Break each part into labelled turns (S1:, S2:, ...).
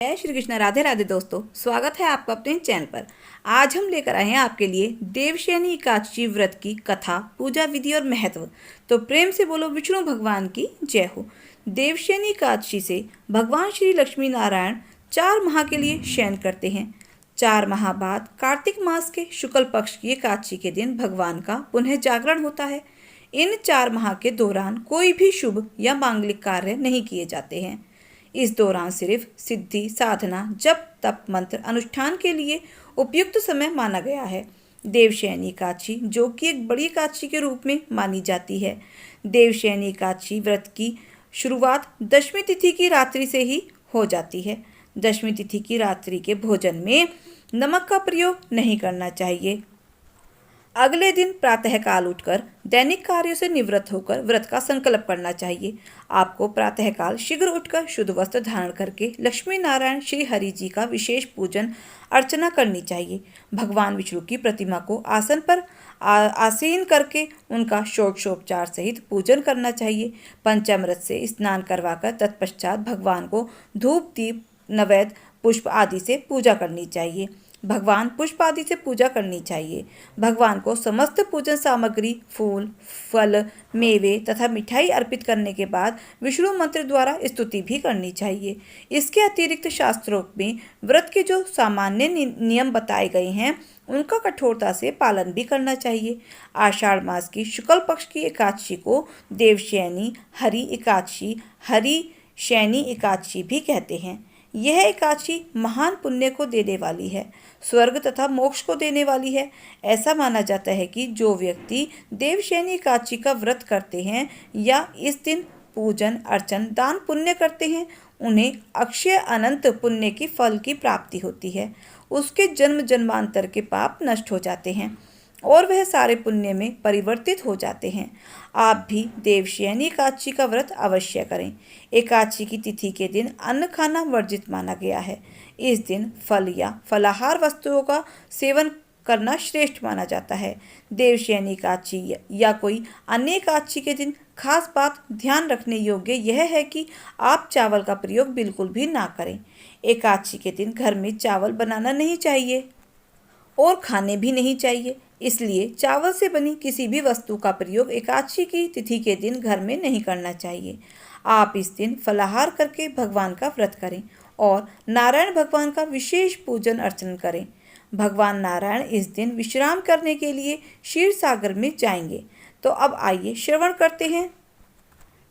S1: जय श्री कृष्ण। राधे राधे दोस्तों, स्वागत है आपका अपने चैनल पर। आज हम लेकर आए हैं आपके लिए देवशयनी एकादशी व्रत की कथा, पूजा विधि और महत्व। तो प्रेम से बोलो विष्णु भगवान की जय हो। देवशयनी एकादशी से भगवान श्री लक्ष्मी नारायण 4 माह के लिए शयन करते हैं। 4 माह बाद कार्तिक मास के शुक्ल पक्ष की एकादशी के दिन भगवान का पुनः जागरण होता है। इन 4 माह के दौरान कोई भी शुभ या मांगलिक कार्य नहीं किए जाते हैं। इस दौरान सिर्फ सिद्धि साधना, जप तप मंत्र अनुष्ठान के लिए उपयुक्त समय माना गया है। देवशयनी एकादशी, जो कि एक बड़ी एकादशी के रूप में मानी जाती है। देवशयनी एकादशी व्रत की शुरुआत दशमी तिथि की रात्रि से ही हो जाती है। दशमी तिथि की रात्रि के भोजन में नमक का प्रयोग नहीं करना चाहिए। अगले दिन प्रातःकाल उठकर दैनिक कार्यों से निवृत्त होकर व्रत का संकल्प करना चाहिए। आपको प्रातःकाल शीघ्र उठकर शुद्ध वस्त्र धारण करके लक्ष्मी नारायण श्री हरि जी का विशेष पूजन अर्चना करनी चाहिए। भगवान विष्णु की प्रतिमा को आसन पर आसीन करके उनका षोडशोपचार सहित पूजन करना चाहिए। पंचामृत से स्नान करवाकर तत्पश्चात भगवान को धूप दीप नैवेद्य पुष्प आदि से पूजा करनी चाहिए। भगवान पुष्प आदि से पूजा करनी चाहिए। भगवान को समस्त पूजन सामग्री, फूल, फल, मेवे तथा मिठाई अर्पित करने के बाद विष्णु मंत्र द्वारा स्तुति भी करनी चाहिए। इसके अतिरिक्त शास्त्रों में व्रत के जो सामान्य नियम बताए गए हैं उनका कठोरता से पालन भी करना चाहिए। आषाढ़ मास की शुक्ल पक्ष की एकादशी को देवशयनी, हरि एकादशी, हरि शयनी एकादशी भी कहते हैं। यह एकादशी महान पुण्य को देने वाली है, स्वर्ग तथा मोक्ष को देने वाली है। ऐसा माना जाता है कि जो व्यक्ति देवशयनी एकादशी का व्रत करते हैं या इस दिन पूजन अर्चन दान पुण्य करते हैं, उन्हें अक्षय अनंत पुण्य की फल की प्राप्ति होती है। उसके जन्म जन्मांतर के पाप नष्ट हो जाते हैं और वह सारे पुण्य में परिवर्तित हो जाते हैं। आप भी देवशयनी एकादशी का व्रत अवश्य करें। एकादशी की तिथि के दिन अन्न खाना वर्जित माना गया है। इस दिन फल या फलाहार वस्तुओं का सेवन करना श्रेष्ठ माना जाता है। देवशयनी एकादशी या कोई अन्य एकादशी के दिन खास बात ध्यान रखने योग्य यह है कि आप चावल का प्रयोग बिल्कुल भी ना करें। एकादशी के दिन घर में चावल बनाना नहीं चाहिए और खाने भी नहीं चाहिए। इसलिए चावल से बनी किसी भी वस्तु का प्रयोग एकादशी की तिथि के दिन घर में नहीं करना चाहिए। आप इस दिन फलाहार करके भगवान का व्रत करें और नारायण भगवान का विशेष पूजन अर्चन करें। भगवान नारायण इस दिन विश्राम करने के लिए क्षीर सागर में जाएंगे। तो अब आइए श्रवण करते हैं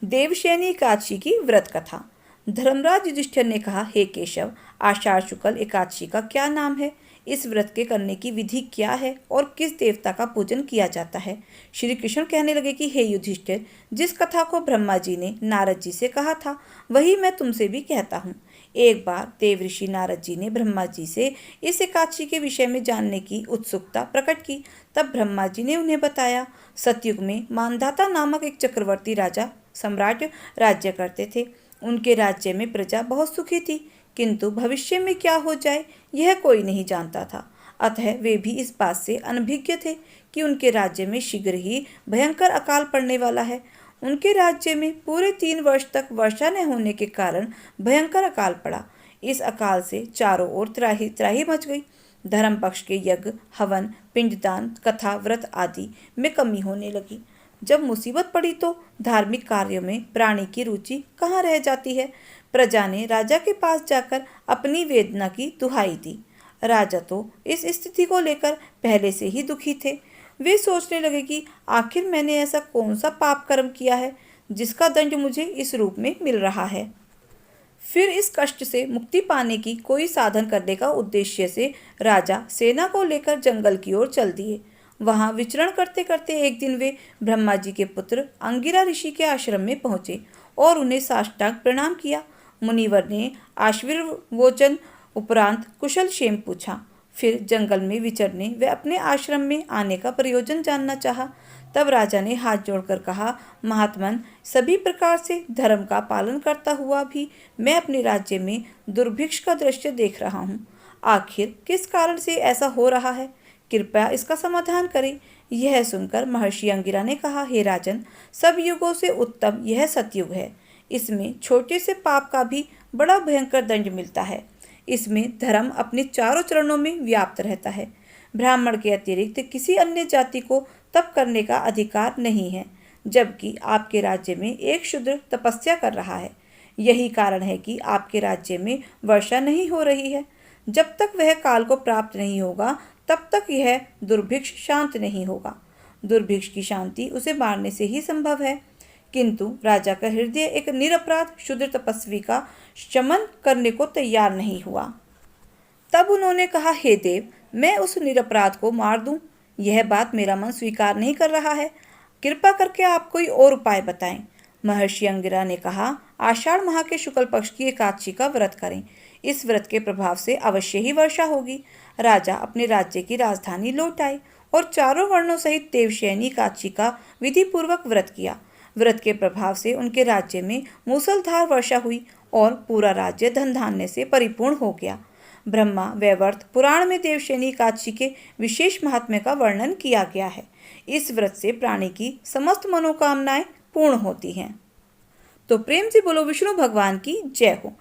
S1: देवशयनी एकादशी की व्रत कथा। धर्मराज युधिष्ठिर ने कहा, हे केशव, आषाढ़ शुक्ल एकादशी का क्या नाम है? इस व्रत के करने की विधि क्या है और किस देवता का पूजन किया जाता है? श्री कृष्ण कहने लगे कि हे युधिष्ठिर, जिस कथा को ब्रह्मा जी ने नारद जी से कहा था वही मैं तुमसे भी कहता हूँ। एक बार देव ऋषि नारद जी ने ब्रह्मा जी से इस एकादशी के विषय में जानने की उत्सुकता प्रकट की। तब ब्रह्मा जी ने उन्हें बताया, सतयुग में मानधाता नामक एक चक्रवर्ती राजा सम्राट राज्य करते थे। उनके राज्य में प्रजा बहुत सुखी थी, किंतु भविष्य में क्या हो जाए यह कोई नहीं जानता था। अतः वे भी इस बात से अनभिज्ञ थे कि उनके राज्य में शीघ्र ही भयंकर अकाल पड़ने वाला है। उनके राज्य में पूरे 3 वर्ष तक वर्षा न होने के कारण भयंकर अकाल पड़ा। इस अकाल से चारों ओर त्राही त्राही मच गई। धर्म पक्ष के यज्ञ, हवन, पिंडदान, कथा, व्रत आदि में कमी होने लगी। जब मुसीबत पड़ी तो धार्मिक कार्यों में प्राणी की रुचि कहाँ रह जाती है। प्रजा ने राजा के पास जाकर अपनी वेदना की दुहाई दी। राजा तो इस स्थिति को लेकर पहले से ही दुखी थे। वे सोचने लगे कि आखिर मैंने ऐसा कौन सा पाप कर्म किया है जिसका दंड मुझे इस रूप में मिल रहा है। फिर इस कष्ट से मुक्ति पाने की कोई साधन करने का उद्देश्य से राजा सेना को लेकर जंगल की ओर चल दिए। वहां विचरण करते करते एक दिन वे ब्रह्मा जी के पुत्र अंगिरा ऋषि के आश्रम में पहुंचे और उन्हें साष्टांग प्रणाम किया। मुनिवर ने आशीर्वचन उपरांत कुशल क्षेम पूछा। फिर जंगल में विचरने व अपने आश्रम में आने का प्रयोजन जानना चाहा। तब राजा ने हाथ जोड़कर कहा, महात्मन, सभी प्रकार से धर्म का पालन करता हुआ भी मैं अपने राज्य में दुर्भिक्ष का दृश्य देख रहा हूँ। आखिर किस कारण से ऐसा हो रहा है? कृपया इसका समाधान करें। यह सुनकर महर्षि अंगिरा ने कहा, हे राजन, सब युगों से उत्तम यह सतयुग है। इसमें छोटे से पाप का भी बड़ा भयंकर दंड मिलता है। इसमें धर्म अपने चारों चरणों में व्याप्त रहता है। ब्राह्मण के अतिरिक्त किसी अन्य जाति को तप करने का अधिकार नहीं है, जबकि आपके राज्य में एक शूद्र तपस्या कर रहा है। यही कारण है कि आपके राज्य में वर्षा नहीं हो रही है। जब तक वह काल को प्राप्त नहीं होगा, तब तक यह दुर्भिक्ष शांत नहीं होगा। दुर्भिक्ष की शांति उसे मारने से ही संभव है। किंतु राजा का हृदय एक निरपराध शूद्र तपस्वी का शमन करने को तैयार नहीं हुआ। तब उन्होंने कहा, हे देव, मैं उस निरपराध को मार दूं? यह बात मेरा मन स्वीकार नहीं कर रहा है। कृपा करके आप कोई और उपाय बताएं। महर्षि अंगिरा ने कहा, आषाढ़ माह के शुक्ल पक्ष की एकादशी का व्रत करें। इस व्रत के प्रभाव से अवश्य ही वर्षा होगी। राजा अपने राज्य की राजधानी लौट आए और चारों वर्णों सहित देवशयनी एकादशी का विधि पूर्वक व्रत किया। व्रत के प्रभाव से उनके राज्य में मूसलधार वर्षा हुई और पूरा राज्य धन धान्य से परिपूर्ण हो गया। ब्रह्मा वैवर्त पुराण में देवशयनी एकादशी के विशेष महात्म्य का वर्णन किया गया है। इस व्रत से प्राणी की समस्त मनोकामनाएं पूर्ण होती हैं। तो प्रेम से बोलो विष्णु भगवान की जय हो।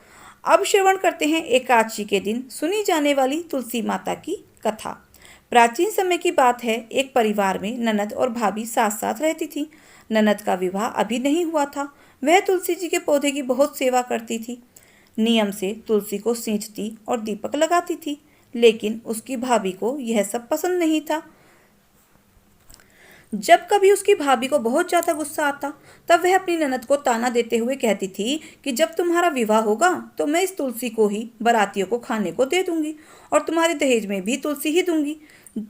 S1: अब श्रवण करते हैं एकादशी के दिन सुनी जाने वाली तुलसी माता की कथा। प्राचीन समय की बात है। एक परिवार में ननद और भाभी साथ साथ रहती थी। ननद का विवाह अभी नहीं हुआ था। वह तुलसी जी के पौधे की बहुत सेवा करती थी। नियम से तुलसी को सींचती और दीपक लगाती थी, लेकिन उसकी भाभी को यह सब पसंद नहीं था। जब कभी उसकी भाभी को बहुत ज़्यादा गुस्सा आता, तब वह अपनी ननद को ताना देते हुए कहती थी कि जब तुम्हारा विवाह होगा तो मैं इस तुलसी को ही बारातियों को खाने को दे दूंगी और तुम्हारे दहेज में भी तुलसी ही दूंगी।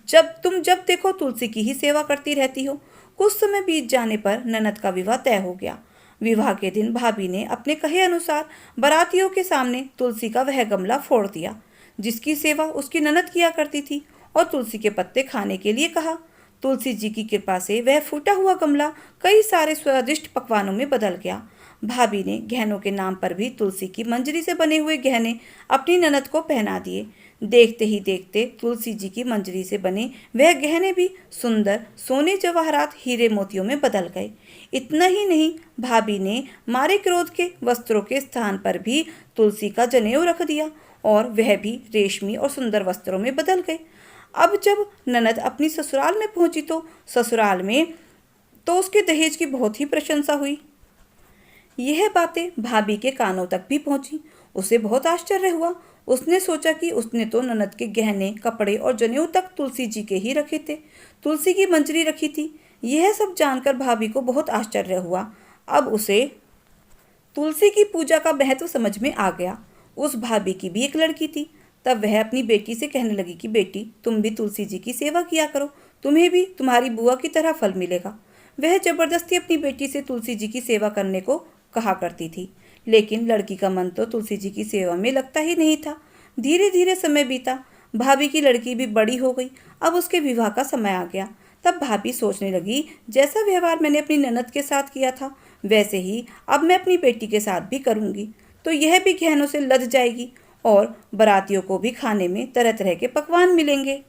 S1: जब देखो तुलसी की ही सेवा करती रहती हो। कुछ समय बीत जाने पर ननद का विवाह तय हो गया। विवाह के दिन भाभी ने अपने कहे अनुसार बारातियों के सामने तुलसी का वह गमला फोड़ दिया जिसकी सेवा उसकी ननद किया करती थी, और तुलसी के पत्ते खाने के लिए कहा। तुलसी जी की कृपा से वह फूटा हुआ गमला कई सारे स्वादिष्ट पकवानों में बदल गया। भाभी ने गहनों के नाम पर भी तुलसी की मंजरी से बने हुए गहने अपनी ननद को पहना दिए। देखते ही देखते तुलसी जी की मंजरी से बने वह गहने भी सुंदर सोने जवाहरात हीरे मोतियों में बदल गए। इतना ही नहीं, भाभी ने मारे क्रोध के वस्त्रों के स्थान पर भी तुलसी का जनेऊ रख दिया और वह भी रेशमी और सुंदर वस्त्रों में बदल गए। अब जब ननद अपनी ससुराल में पहुंची तो ससुराल में उसके दहेज की बहुत ही प्रशंसा हुई। यह बातें भाभी के कानों तक भी पहुंची। उसे बहुत आश्चर्य हुआ। उसने सोचा कि उसने तो ननद के गहने, कपड़े और जनेऊ तक तुलसी जी के ही रखे थे, तुलसी की मंजरी रखी थी। यह सब जानकर भाभी को बहुत आश्चर्य हुआ। अब उसे तुलसी की पूजा का महत्व समझ में आ गया। उस भाभी की भी एक लड़की थी। तब वह अपनी बेटी से कहने लगी कि बेटी, तुम भी तुलसी जी की सेवा किया करो, तुम्हें भी तुम्हारी बुआ की तरह फल मिलेगा। वह जबरदस्ती अपनी बेटी से तुलसी जी की सेवा करने को कहा करती थी, लेकिन लड़की का मन तो तुलसी जी की सेवा में लगता ही नहीं था। धीरे धीरे समय बीता। भाभी की लड़की भी बड़ी हो गई। अब उसके विवाह का समय आ गया। तब भाभी सोचने लगी, जैसा व्यवहार मैंने अपनी ननद के साथ किया था वैसे ही अब मैं अपनी बेटी के साथ भी करूँगी, तो यह भी गहनों से लद जाएगी और बारातियों को भी खाने में तरह तरह के पकवान मिलेंगे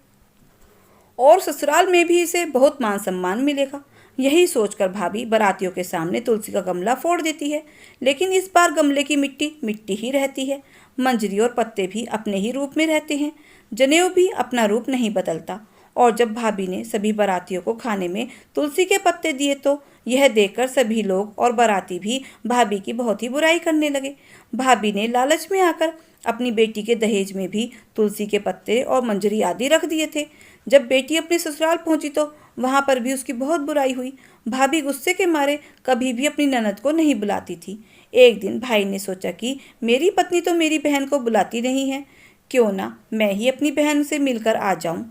S1: और ससुराल में भी इसे बहुत मान सम्मान मिलेगा। यही सोचकर भाभी बारातियों के सामने तुलसी का गमला फोड़ देती है, लेकिन इस बार गमले की मिट्टी मिट्टी ही रहती है। मंजरी और पत्ते भी अपने ही रूप में रहते हैं। जनेऊ भी अपना रूप नहीं बदलता। और जब भाभी ने सभी बारातियों को खाने में तुलसी के पत्ते दिए तो यह देखकर सभी लोग और बाराती भी भाभी की बहुत ही बुराई करने लगे। भाभी ने लालच में आकर अपनी बेटी के दहेज में भी तुलसी के पत्ते और मंजरी आदि रख दिए थे। जब बेटी अपने ससुराल पहुंची तो वहां पर भी उसकी बहुत बुराई हुई। भाभी गुस्से के मारे कभी भी अपनी ननद को नहीं बुलाती थी। एक दिन भाई ने सोचा कि मेरी पत्नी तो मेरी बहन को बुलाती नहीं है, क्यों ना मैं ही अपनी बहन से मिलकर आ जाऊं।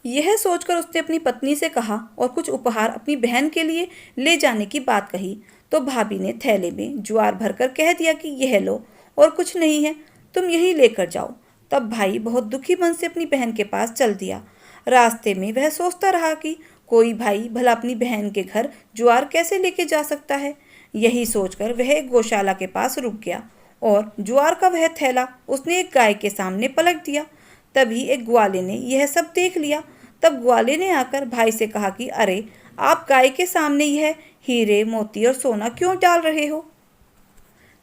S1: यह सोचकर उसने अपनी पत्नी से कहा और कुछ उपहार अपनी बहन के लिए ले जाने की बात कही। तो भाभी ने थैले में ज्वार भरकर कह दिया कि यह लो और कुछ नहीं है, तुम यही लेकर जाओ। तब भाई बहुत दुखी मन से अपनी बहन के पास चल दिया। रास्ते में वह सोचता रहा कि कोई भाई भला अपनी बहन के घर ज्वार कैसे लेके जा सकता है। यही सोचकर वह एक गौशाला के पास रुक गया और ज्वार का वह थैला उसने एक गाय के सामने पलट दिया। तभी एक ग्वाले ने यह सब देख लिया। तब ग्वाले ने आकर भाई से कहा कि अरे, आप गाय के सामने यह हीरे, मोती और सोना क्यों डाल रहे हो?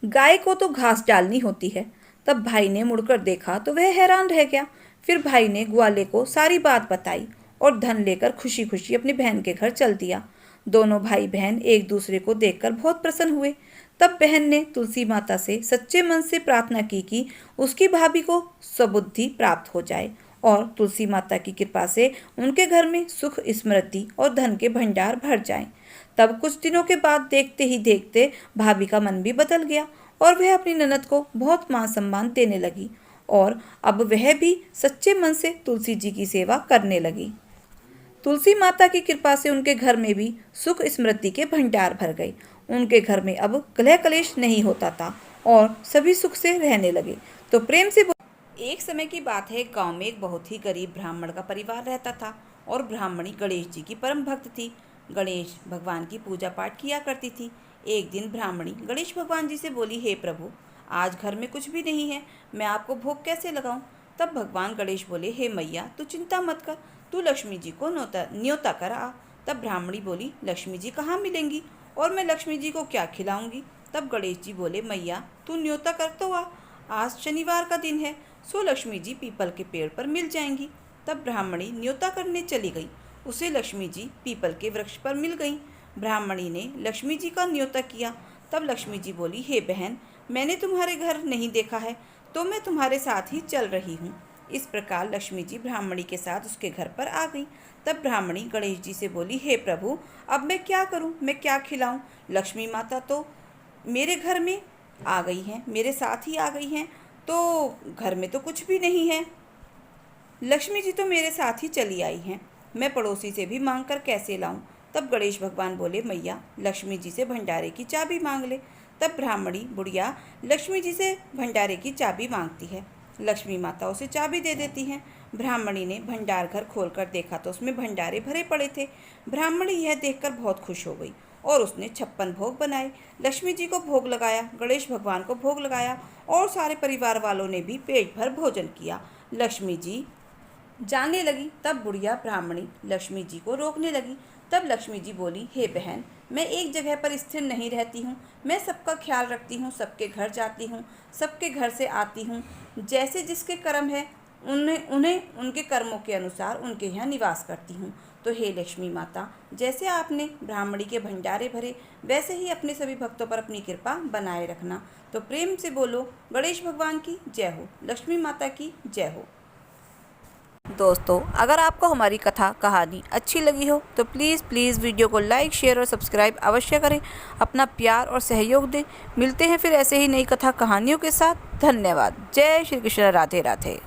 S1: गाय को तो घास डालनी होती है। तब भाई ने मुड़कर देखा तो वह हैरान रह गया। फिर भाई ने ग्वाले को सारी बात बताई और धन लेकर खुशी खुशी अपनी बहन के घर चल दिया। दोनों भाई बहन एक दूसरे को देखकर बहुत प्रसन्न हुए। तब बहन ने तुलसी माता से सच्चे मन से प्रार्थना की कि उसकी भाभी को सुबुद्धि प्राप्त हो जाए और तुलसी माता की कृपा से उनके घर में सुख, समृद्धि और धन के भंडार भर जाएं। तब कुछ दिनों के बाद देखते ही देखते भाभी का मन भी बदल गया और वह अपनी ननद को बहुत मान सम्मान देने लगी और अब वह भी सच्चे मन से तुलसी जी की सेवा करने लगी। तुलसी माता की कृपा से उनके घर में भी सुख, समृद्धि के भंडार भर गए। उनके घर में अब कलह कलेश नहीं होता था और सभी सुख से रहने लगे। तो प्रेम से एक समय की बात है, गांव में एक बहुत ही गरीब ब्राह्मण का परिवार रहता था और ब्राह्मणी गणेश जी की परम भक्त थी। गणेश भगवान की पूजा पाठ किया करती थी। एक दिन ब्राह्मणी गणेश भगवान जी से बोली, हे प्रभु, आज घर में कुछ भी नहीं है, मैं आपको भोग कैसे लगाऊं? तब भगवान गणेश बोले, हे मैया, तू चिंता मत कर, तू लक्ष्मी जी को न्योता कर आ। तब ब्राह्मणी बोली, लक्ष्मी जी कहाँ मिलेंगी और मैं लक्ष्मी जी को क्या खिलाऊंगी? तब गणेश जी बोले, मैया तू न्योता कर तो आ, आज शनिवार का दिन है, सो लक्ष्मी जी पीपल के पेड़ पर मिल जाएंगी। तब ब्राह्मणी न्योता करने चली गई। उसे लक्ष्मी जी पीपल के वृक्ष पर मिल गईं। ब्राह्मणी ने लक्ष्मी जी का न्योता किया। तब लक्ष्मी जी बोली, हे बहन, मैंने तुम्हारे घर नहीं देखा है तो मैं तुम्हारे साथ ही चल रही हूँ। इस प्रकार लक्ष्मी जी ब्राह्मणी के साथ उसके घर पर आ गई। तब ब्राह्मणी गणेश जी से बोली, हे प्रभु, अब मैं क्या करूँ, मैं क्या खिलाऊँ? लक्ष्मी माता तो मेरे घर में आ गई हैं, मेरे साथ ही आ गई हैं, तो घर में तो कुछ भी नहीं है। लक्ष्मी जी तो मेरे साथ ही चली आई हैं, मैं पड़ोसी से भी मांग कर कैसे लाऊं? तब गणेश भगवान बोले, मैया लक्ष्मी जी से भंडारे की चाबी मांग ले। तब ब्राह्मणी बुढ़िया लक्ष्मी जी से भंडारे की चाबी मांगती है। लक्ष्मी माता उसे चाबी दे देती हैं। ब्राह्मणी ने भंडार घर खोलकर देखा तो उसमें भंडारे भरे पड़े थे। ब्राह्मणी यह देखकर बहुत खुश हो गई और उसने 56 भोग बनाए। लक्ष्मी जी को भोग लगाया, गणेश भगवान को भोग लगाया और सारे परिवार वालों ने भी पेट भर भोजन किया। लक्ष्मी जी जाने लगी। तब बुढ़िया ब्राह्मणी लक्ष्मी जी को रोकने लगी। तब लक्ष्मी जी बोली, हे बहन, मैं एक जगह पर स्थिर नहीं रहती हूँ, मैं सबका ख्याल रखती हूँ, सबके घर जाती हूँ, सबके घर से आती हूँ। जैसे जिसके कर्म है उन्हें उनके कर्मों के अनुसार उनके यहाँ निवास करती हूँ। तो हे लक्ष्मी माता, जैसे आपने ब्राह्मणी के भंडारे भरे वैसे ही अपने सभी भक्तों पर अपनी कृपा बनाए रखना। तो प्रेम से बोलो, गणेश भगवान की जय हो, लक्ष्मी माता की जय हो। दोस्तों, अगर आपको हमारी कथा कहानी अच्छी लगी हो तो प्लीज़ वीडियो को लाइक, शेयर और सब्सक्राइब अवश्य करें। अपना प्यार और सहयोग दें। मिलते हैं फिर ऐसे ही नई कथा कहानियों के साथ। धन्यवाद। जय श्री कृष्ण। राधे राधे।